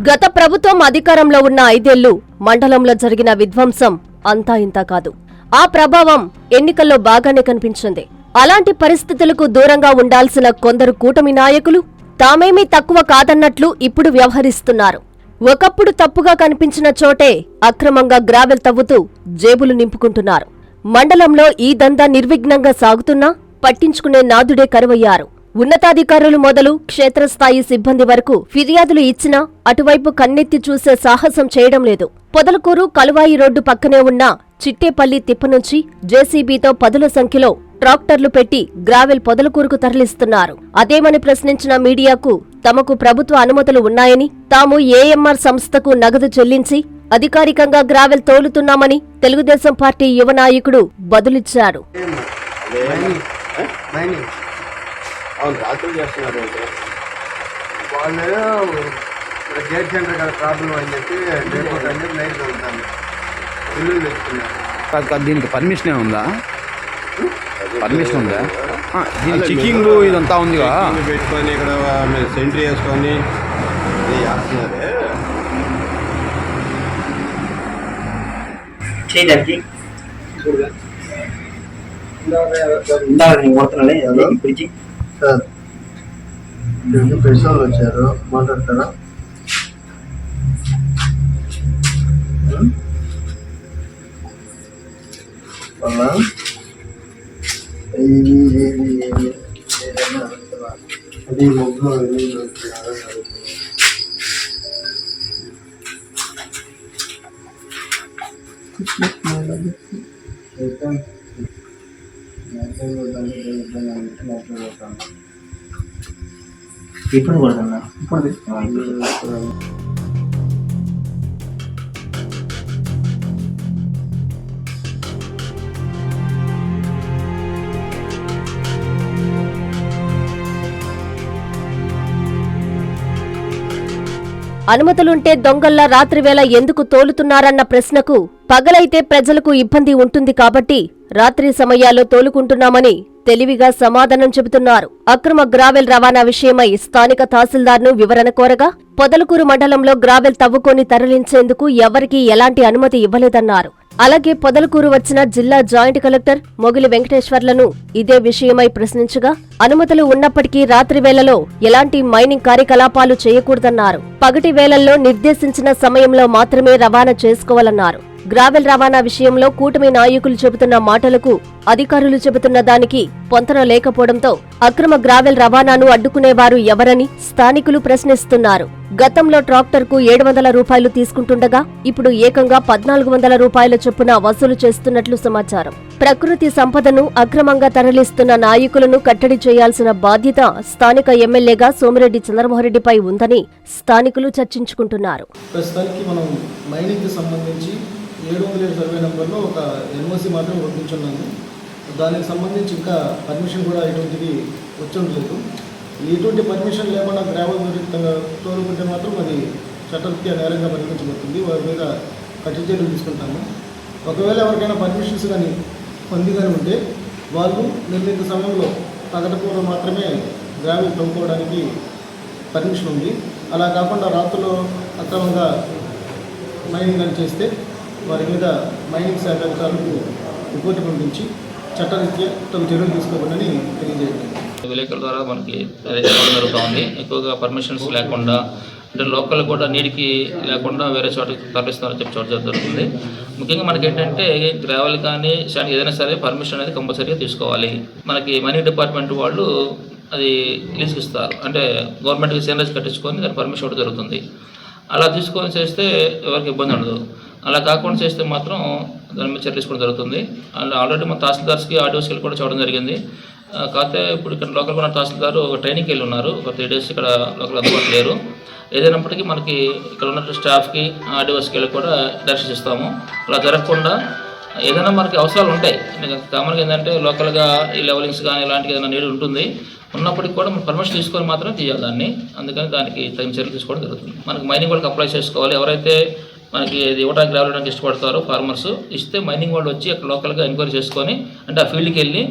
గత ప్రభుత్వం అధికారంలో ఉన్న 5 ఏళ్లు మండలంలో జరిగిన విధ్వంసం అంతా ఇంతా కాదు. ఆ ప్రభావం ఎన్నికల్లో బాగానే కనిపించింది. అలాంటి పరిస్థితులకు దూరంగా ఉండాల్సిన కొందరు కూటమి నాయకులు తామేమీ తక్కువ కాదన్నట్లు ఇప్పుడు వ్యవహరిస్తున్నారు. ఒకప్పుడు తప్పుగా కనిపించిన చోటే అక్రమంగా గ్రావెల్ తవ్వుతూ జేబులు నింపుకుంటున్నారు. మండలంలో ఈ దందా నిర్విఘ్నంగా సాగుతున్నా పట్టించుకునే నాదుడే కరువయ్యారు. ఉన్నతాధికారులు మొదలు క్షేత్రస్థాయి సిబ్బంది వరకు ఫిర్యాదులు ఇచ్చినా అటువైపు కన్నెత్తి చూసే సాహసం చేయడం లేదు. పొదలకూరు కలువాయి రోడ్డు పక్కనే ఉన్న చిట్టేపల్లి తిప్ప నుంచి జేసీబీతో పదుల సంఖ్యలో ట్రాక్టర్లు పెట్టి గ్రావెల్ పొదలకూరుకు తరలిస్తున్నారు. అదేమని ప్రశ్నించిన మీడియాకు తమకు ప్రభుత్వ అనుమతులు ఉన్నాయని, తాము ఏఎంఆర్ సంస్థకు నగదు చెల్లించి అధికారికంగా గ్రావెల్ తోలుతున్నామని తెలుగుదేశం పార్టీ యువ నాయకుడు బదులిచ్చారు. అవును, రాత్రులు చేస్తున్నారు. వాళ్ళు గేట్ సెంటర్ కదా ప్రాబ్లం అని చెప్పి డేపోట్ అని చెప్పి నైట్ వెళ్తాను ఇల్లు తెచ్చుకున్నారు. దీనికి పర్మిషన్ ఉందా? పర్మిషన్ ఉందా? దీని చెకింగ్ ఇదంతా ఉందిగా పెట్టుకొని ఇక్కడ సెంట్రీ వేసుకొని చేస్తున్నారు. చేయడానికి సార్ ప్రెస్ వాళ్ళు వచ్చారు, మాట్లాడతారా? వాళ్ళ అది మొగ్గులో ఇప్పుడు కొడుతున్నా అనుమతులుంటే దొంగల్లా రాత్రివేళ ఎందుకు తోలుతున్నారన్న ప్రశ్నకు పగలైతే ప్రజలకు ఇబ్బంది ఉంటుంది కాబట్టి రాత్రి సమయాల్లో తోలుకుంటున్నామని తెలివిగా సమాధానం చెబుతున్నారు. అక్రమ గ్రావెల్ రవాణా విషయమై స్థానిక తహసీల్దార్ను వివరణ కోరగా పొదలకూరు మండలంలో గ్రావెల్ తవ్వుకొని తరలించేందుకు ఎవరికీ ఎలాంటి అనుమతి ఇవ్వలేదన్నారు. అలాగే పొదలకూరు వచ్చిన జిల్లా జాయింట్ కలెక్టర్ మొగిలి వెంకటేశ్వర్లను ఇదే విషయమై ప్రశ్నించగా అనుమతులు ఉన్నప్పటికీ రాత్రి వేళలో ఎలాంటి మైనింగ్ కార్యకలాపాలు చేయకూడదన్నారు. పగటి వేళల్లో నిర్దేశించిన సమయంలో మాత్రమే రవాణా చేసుకోవాలన్నారు. గ్రావెల్ రవాణా విషయంలో కూటమి నాయకులు చెబుతున్న మాటలకు అధికారులు చెబుతున్న దానికి పొంతన లేకపోవడంతో అక్రమ గ్రావెల్ రవాణాను అడ్డుకునేవారు ఎవరని స్థానికులు ప్రశ్నిస్తున్నారు. గతంలో ట్రాక్టర్కు 700 రూపాయలు తీసుకుంటుండగా ఇప్పుడు ఏకంగా 1400 రూపాయల చొప్పున వసూలు చేస్తున్నట్లు సమాచారం. ప్రకృతి సంపదను అక్రమంగా తరలిస్తున్న నాయకులను కట్టడి చేయాల్సిన బాధ్యత స్థానిక ఎమ్మెల్యేగా సోమిరెడ్డి చంద్రమోహన్రెడ్డిపై ఉందని స్థానికులు చర్చించుకుంటున్నారు. ప్రస్తుతానికి మనం మైనింగ్కి సంబంధించి 707 సర్వే నెంబర్లో ఒక ఎన్ఓసి మాత్రం పంపించున్నాము. దానికి సంబంధించి ఇంకా పర్మిషన్ కూడా ఎటువంటిది వచ్చి ఉండలేదు. ఎటువంటి పర్మిషన్ లేకుండా గ్రావెల్ తోలుకుంటే మాత్రం అది చట్టరీత్యా నేరంగా పరిగణించబడుతుంది. వారి మీద కఠిన చర్యలు తీసుకుంటాము. ఒకవేళ ఎవరికైనా పర్మిషన్స్ కానీ పొంది కానీ ఉంటే వాళ్ళు నిర్ణీత సమయంలో పగటిపూట మాత్రమే గ్రావెల్ తవ్వుకోవడానికి పర్మిషన్ ఉంది. అలా కాకుండా రాత్రుల్లో అక్రమంగా మైనింగ్ అని చేస్తే వారి మీద మైనింగ్ శాఖ అధికారులకు రిపోర్టు పంపించి చట్టరీత్యా తమ చర్యలు తీసుకోవాలని తెలియజేయండి. విలేకరుల ద్వారా మనకి రావడం జరుగుతూ ఉంది. ఎక్కువగా పర్మిషన్స్ లేకుండా అంటే లోకల్ కూడా నీటికి లేకుండా వేరే చోటకి తరలిస్తారని చెప్పి చోట జరుగుతుంది. ముఖ్యంగా మనకి ఏంటంటే గ్రావెల్ కానీ శాండ్ ఏదైనా సరే పర్మిషన్ అనేది కంపల్సరీగా తీసుకోవాలి. మనకి మైనింగ్ డిపార్ట్మెంట్ వాళ్ళు అది లీజుకి ఇస్తారు. అంటే గవర్నమెంట్కి సేనరేజ్ కట్టించుకొని దాని పర్మిషన్ కూడా జరుగుతుంది. అలా తీసుకొని చేస్తే ఎవరికి ఇబ్బంది ఉండదు. అలా కాకుండా చేస్తే మాత్రం దాని మీద చర్య తీసుకోవడం జరుగుతుంది. ఆల్రెడీ మన తహసీల్దార్స్కి ఆర్డీఓస్కి కూడా చూడడం జరిగింది. కాకపోతే ఇప్పుడు ఇక్కడ లోకల్ ఉన్న తహసీల్దార్ ఒక ట్రైనింగ్కి వెళ్ళి ఉన్నారు. ఒక 3 days ఇక్కడ లోకల్ అందుబాటు లేరు. ఏదైనప్పటికీ మనకి ఇక్కడ ఉన్న స్టాఫ్కి ఆర్డీఓస్కి వెళ్ళి కూడా డైరెక్షన్స్ ఇస్తాము. అలా జరగకుండా ఏదైనా మనకి అవసరాలు ఉంటాయి. కామన్గా ఏంటంటే లోకల్గా ఈ లెవెలింగ్స్ కానీ ఇలాంటివి ఏదైనా నీడ్ ఉంటుంది. ఉన్నప్పటికీ కూడా మనం పర్మిషన్ తీసుకొని మాత్రమే తీయాలి దాన్ని. అందుకని దానికి తగిన చర్యలు తీసుకోవడం జరుగుతుంది. మనకి మైనింగ్ వాళ్ళకి అప్లై చేసుకోవాలి. ఎవరైతే మనకి ఇది ఇవ్వడానికి రావడానికి ఇష్టపడతారు ఫార్మర్స్. ఇస్తే మైనింగ్ వాళ్ళు వచ్చి అక్కడ లోకల్గా ఎంక్వైరీ చేసుకొని అంటే ఆ ఫీల్డ్కి వెళ్ళి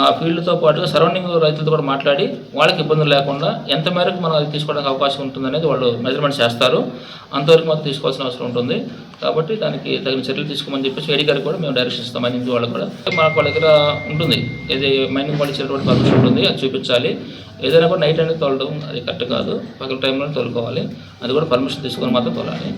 ఆ ఫీల్డ్తో పాటుగా సరౌండింగ్ రైతులతో కూడా మాట్లాడి వాళ్ళకి ఇబ్బందులు లేకుండా ఎంత మేరకు మనం అది తీసుకోవడానికి అవకాశం ఉంటుందనేది వాళ్ళు మెజర్మెంట్ చేస్తారు. అంతవరకు మాత్రం తీసుకోవాల్సిన అవసరం ఉంటుంది. కాబట్టి దానికి తగిన చర్యలు తీసుకోమని చెప్పేసి ఏడీ గారికి కూడా మేము డైరెక్షన్ ఇస్తాం. మైనింగ్ వాళ్ళకి కూడా మాకు వాళ్ళ దగ్గర ఉంటుంది, ఇది మైనింగ్ వాళ్ళు ఇచ్చేటువంటి పర్మిషన్ ఉంటుంది, అది చూపించాలి. ఏదైనా కూడా నైట్ అనేది తోలడం అది కరెక్ట్ కాదు, పగల టైంలో తోలుకోవాలి. అది కూడా పర్మిషన్ తీసుకొని మాత్రం తోలాలి.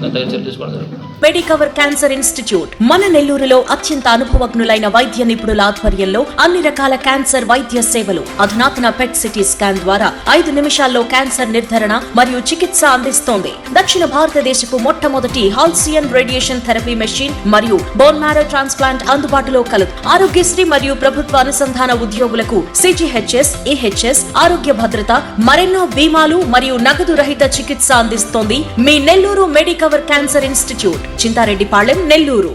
దాని తగిన చర్యలు తీసుకోవడం జరుగుతుంది. మెడికవర్ క్యాన్సర్ ఇన్స్టిట్యూట్ మన నెల్లూరులో అత్యంత అనుభవజ్ఞులైన వైద్య నిపుణుల ఆధ్వర్యంలో అన్ని రకాల క్యాన్సర్ వైద్య సేవలు. అధునాతన పెట్ సిటీ స్కాన్ ద్వారా 5 నిమిషాల్లో క్యాన్సర్ నిర్ధారణ మరియు చికిత్స అందిస్తోంది. దక్షిణ భారతదేశపు మొట్టమొదటి హాల్సియన్ రేడియేషన్ థెరపీ మెషిన్ మరియు బోన్ మ్యారో ట్రాన్స్ప్లాంట్ అందుబాటులో కలదు. ఆరోగ్యశ్రీ మరియు ప్రభుత్వ అనుసంధాన ఉద్యోగులకు సిజిహెచ్ఎస్, ఈహెచ్ఎస్, ఆరోగ్య భద్రత, మరెన్నో బీమాలు మరియు నగదు రహిత చికిత్స అందిస్తోంది మీ Nellore Medicover cancer institute, Chintareddypalem, Nellore.